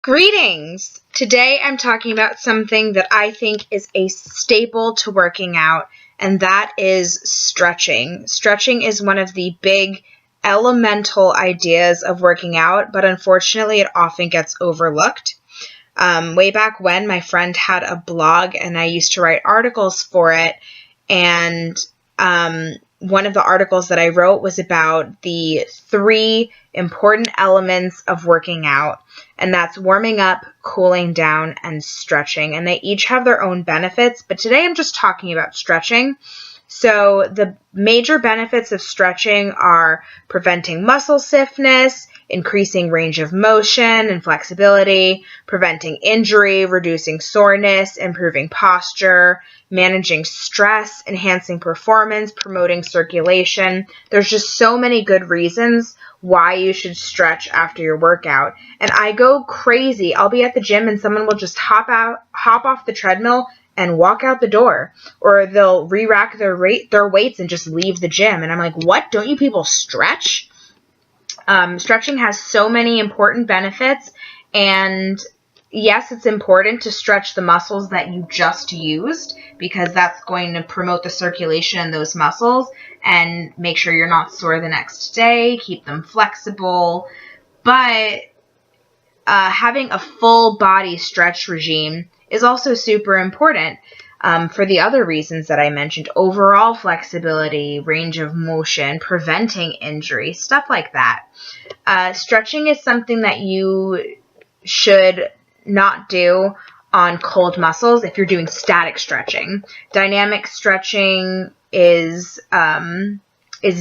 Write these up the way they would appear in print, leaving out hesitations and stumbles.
Greetings! Today I'm talking about something that I think is a staple to working out, and that is stretching. Stretching is one of the big elemental ideas of working out, but unfortunately it often gets overlooked. Way back when, my friend had a blog and I used to write articles for it, and one of the articles that I wrote was about the 3 important elements of working out, and that's warming up, cooling down, and stretching. And they each have their own benefits, but today I'm just talking about stretching. So the major benefits of stretching are preventing muscle stiffness, increasing range of motion and flexibility, preventing injury, reducing soreness, improving posture, managing stress, enhancing performance, promoting circulation. There's just so many good reasons why you should stretch after your workout. And I go crazy. I'll be at the gym and someone will just hop off the treadmill and walk out the door, or they'll re-rack their weights and just leave the gym. And I'm like, what? Don't you people stretch? Stretching has so many important benefits, and yes, it's important to stretch the muscles that you just used because that's going to promote the circulation in those muscles and make sure you're not sore the next day, keep them flexible. But having a full body stretch regime is also super important for the other reasons that I mentioned: overall flexibility, range of motion, preventing injury, stuff like that. Stretching is something that you should not do on cold muscles if you're doing static stretching. Dynamic stretching is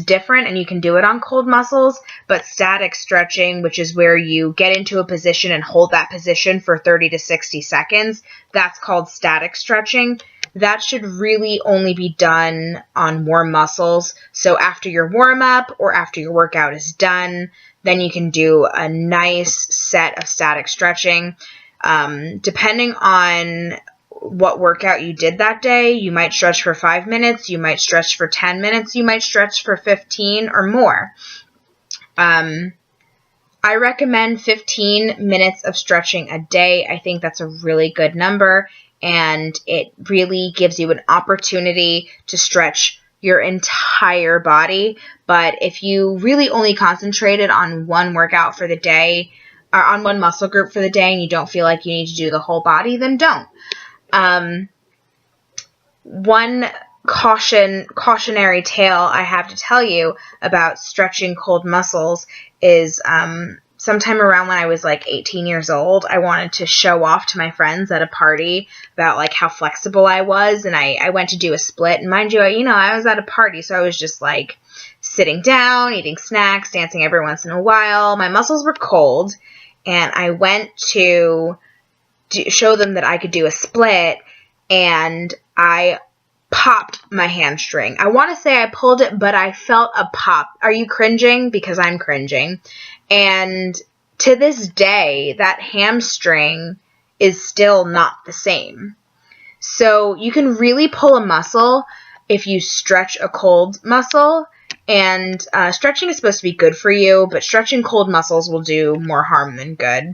different, and you can do it on cold muscles, but static stretching, which is where you get into a position and hold that position for 30 to 60 seconds, that's called static stretching. That should really only be done on warm muscles. So after your warm-up or after your workout is done, then you can do a nice set of static stretching. Depending on what workout you did that day, you might stretch for 5 minutes, you might stretch for 10 minutes, you might stretch for 15 or more. I recommend 15 minutes of stretching a day. I think that's a really good number, and it really gives you an opportunity to stretch your entire body. But if you really only concentrated on one workout for the day, or on one muscle group for the day, and you don't feel like you need to do the whole body, then don't. One cautionary tale I have to tell you about stretching cold muscles is sometime around when I was like 18 years old, I wanted to show off to my friends at a party about like how flexible I was, and I went to do a split. And mind you, I was at a party, so I was just like sitting down, eating snacks, dancing every once in a while. My muscles were cold, and I went to show them that I could do a split, and I popped my hamstring. I want to say I pulled it, but I felt a pop. Are you cringing? Because I'm cringing. And to this day, that hamstring is still not the same. So you can really pull a muscle if you stretch a cold muscle, and stretching is supposed to be good for you, but stretching cold muscles will do more harm than good.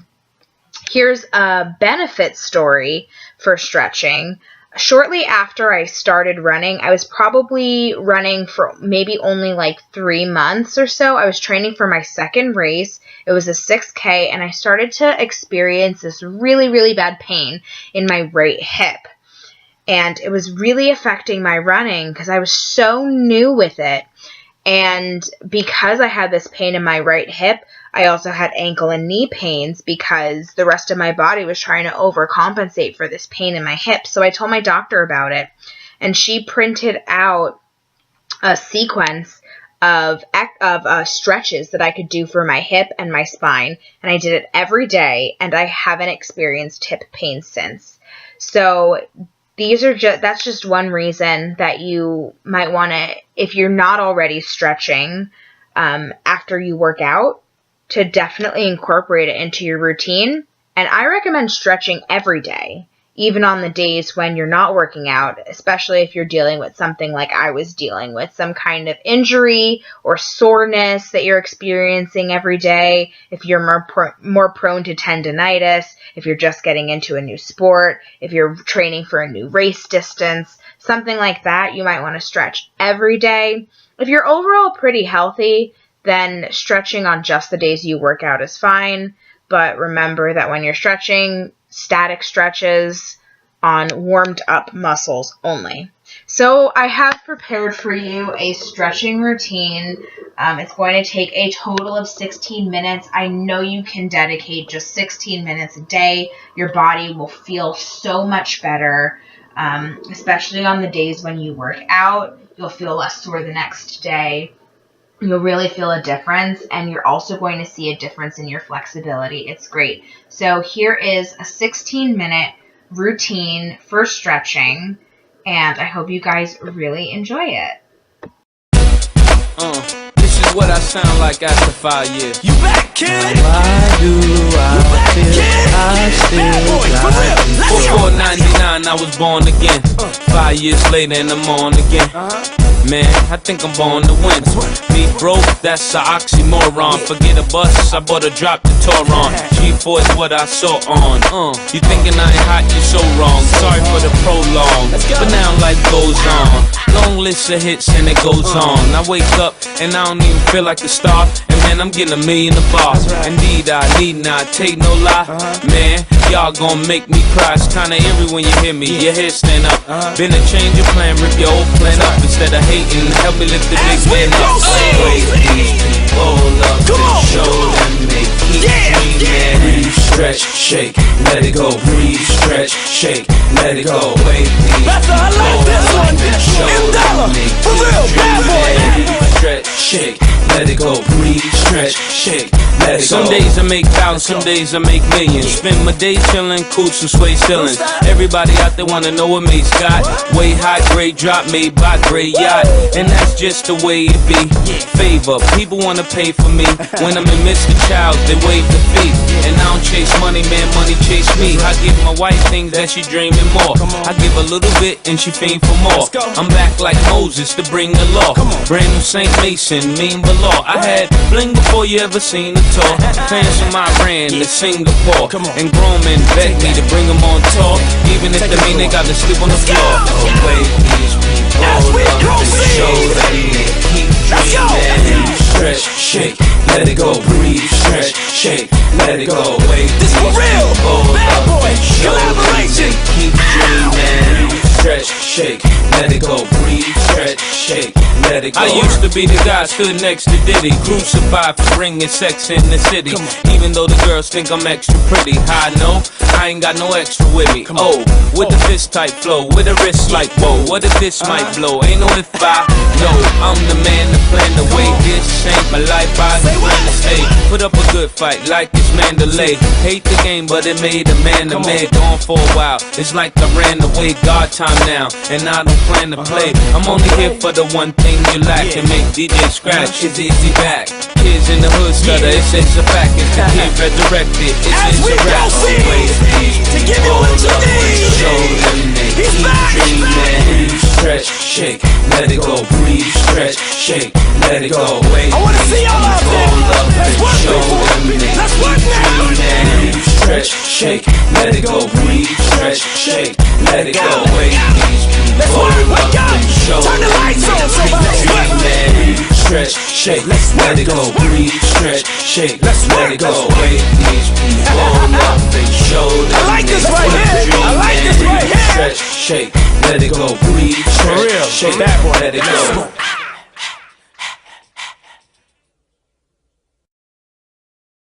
Here's a benefit story for stretching. Shortly after I started running, I was probably running for maybe only like 3 months or so. I was training for my second race. It was a 6K, and I started to experience this really, really bad pain in my right hip. And it was really affecting my running because I was so new with it. And because I had this pain in my right hip, I also had ankle and knee pains because the rest of my body was trying to overcompensate for this pain in my hip. So I told my doctor about it, and she printed out a sequence of stretches that I could do for my hip and my spine. And I did it every day, and I haven't experienced hip pain since. So that's just one reason that you might want to, if you're not already stretching after you work out, to definitely incorporate it into your routine. And I recommend stretching every day. even on the days when you're not working out, especially if you're dealing with something like I was dealing with, some kind of injury or soreness that you're experiencing every day, if you're more prone to tendonitis, if you're just getting into a new sport, if you're training for a new race distance, something like that, you might want to stretch every day. If you're overall pretty healthy, then stretching on just the days you work out is fine. But remember that when you're stretching, static stretches on warmed up muscles only. So I have prepared for you a stretching routine. It's going to take a total of 16 minutes. I know you can dedicate just 16 minutes a day. Your body will feel so much better, especially on the days when you work out. You'll feel less sore the next day. You'll really feel a difference, and you're also going to see a difference in your flexibility. It's great. So here is a 16-minute routine for stretching, and I hope you guys really enjoy it. This is what I sound like after 5 years. You back, kid? Why do I still Before 99, I was born again. 5 years later, and I'm on again. Man, I think I'm born to win. Be broke, that's an oxymoron. Forget a bus, I bought a drop to Toron. G4 is what I saw on. You thinking I ain't hot, you're so wrong. Sorry for the prolong, but now life goes on. Long list of hits and it goes on. I wake up and I don't even feel like a star. And man, I'm getting $1 million a bar. Indeed, I need not take no lie. Man, y'all gon' make me cry. It's kinda eerie when you hear me, your head stand up. Been a change of plan, rip your old plan up. Instead of hating, help me lift the big man up. Wake these people up and show them they keep dreaming. Breathe, stretch, shake, let it go. Breathe, stretch, shake, let it go. Wake these people up and show them they keep dreaming. Breathe, stretch, shake, let it go. Breathe, stretch, shake, let it go. Some days I make thousands, some days I make millions. Spend my day chillin', coots and sway ceilings. Everybody out there wanna know what Mace got. Way high grade drop made by Gray Yacht, and that's just the way it be. Favor, people wanna pay for me. When I'm in Mr. Child, they waive the fee. And I don't chase money, man, money chase me. I give my wife things that she dreaming more. I give a little bit and she fiend for more. I'm back like Moses to bring the law. Brand new Saint Mason, mean below. I had bling before you ever seen a tour. Plans from Iran to Singapore. And grown men beg me to bring them on tour. Even if they mean they gotta sleep on the floor. Wait, these people up and show them they keep dreaming. Stretch, shake, let it go. Breathe, stretch, shake, let it go. Wait, this for real, bad boy, collaboration. Keep dreaming. Stretch, shake, let it go. Breathe, stretch, shake, let it go. I used to be the guy stood next to Diddy, crucified for bringing sex in the city. Even though the girls think I'm extra pretty, I know I ain't got no extra with me. Oh, with the fist type flow, with a wrist like whoa. What if this might blow? Ain't no if I know. I'm the man to plan the way. This ain't my life, I plan to stay. Put up a good fight like it's Mandalay. Hate the game, but it made a man to man. Gone for a while, it's like I ran away. God time now, and I don't plan to play. I'm only here for the one thing you lack, and make DJ scratch his easy back. Kids in the hood stutter, it's a fact. It's the kid resurrected, it's a rap. To give you what you need. Show them they keep dreaming. Stretch, shake, let it go. Breathe, stretch, shake, let it go. Wait, I wanna see y'all out there. Let's work, people. Let's work now. Stretch, shake, let it go. Breathe, stretch, shake, let it go. Wait, let's work, wake up. Turn the lights on, somebody. Stretch, shake, let it go. Breathe, stretch, shake, let it go. Wait, these people up and show them. I like this right here. I like this right here. Stretch, shake, let it go. Breathe, stretch, shake, let it go.